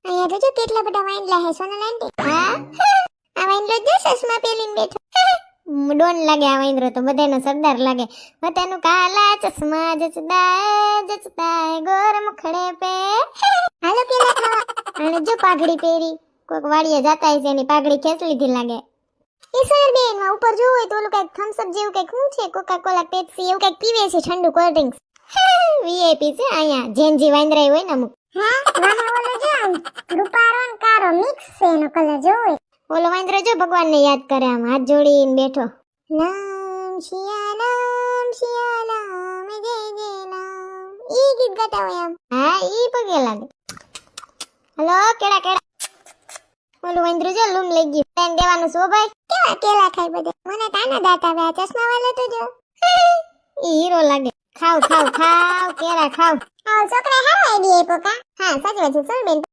અહીંયા તો જો કેટલા બધા વાઈનલા હે સોનલ આંટી. હા આ વાઈનલો જો ચશ્મા પહેરીને બેઠો. ડોન લાગે આ વાઈનરો તો બધાનો સરદાર લાગે. બધાનું કાલા ચશ્મા જચતા ગોર મુખડે પે. હાલો પેલા ખાવા. અને જો પાઘડી પહેરી કોક વાડીએ જાતા હશે એની પાઘડી ખેંચ લીધી લાગે. એ સોનલ બેન માં ઉપર જોવું હોય તો ઓલું કઈક થમ્સ અપ જેવું કઈક શું છે કોકા કોલા પેપ્સી એવું કઈક પીવે છે ઠંડુ કોલ્ડ ડ્રિંક્સ. વીઆઈપી છે અહીંયા જેનજી વાંદરાય હોય ને અમુક. હા વાહ ઓલો જો રૂપારો ને કારો મિક્સ છે એનો કલર જો હોય. ઓલો વાંદરો જો ભગવાનને યાદ કરે આમ હાથ જોડીને બેઠો. નામ શિયારામ જય જય નામ ઈ ગીત ગાતા હોય આમ. હા ઈ પગે લાગે. હલો કેડા કેડા. ઓલું વાંદરો જો લૂમ લઈ ગયું. પેન દેવાનું છો ભાઈ. કેવા કેલા ખાય બધે. મને તાના દાંત આવે આ ચશ્મા વાળો તો જો. ઈ હીરો લાગે. ખાવ ખાવ ખાવ કેરા ખાવ. આ છોકરા હારો આઈડિયા આપ્યો કા. હા સાચી વાત છે સોનલ બેન.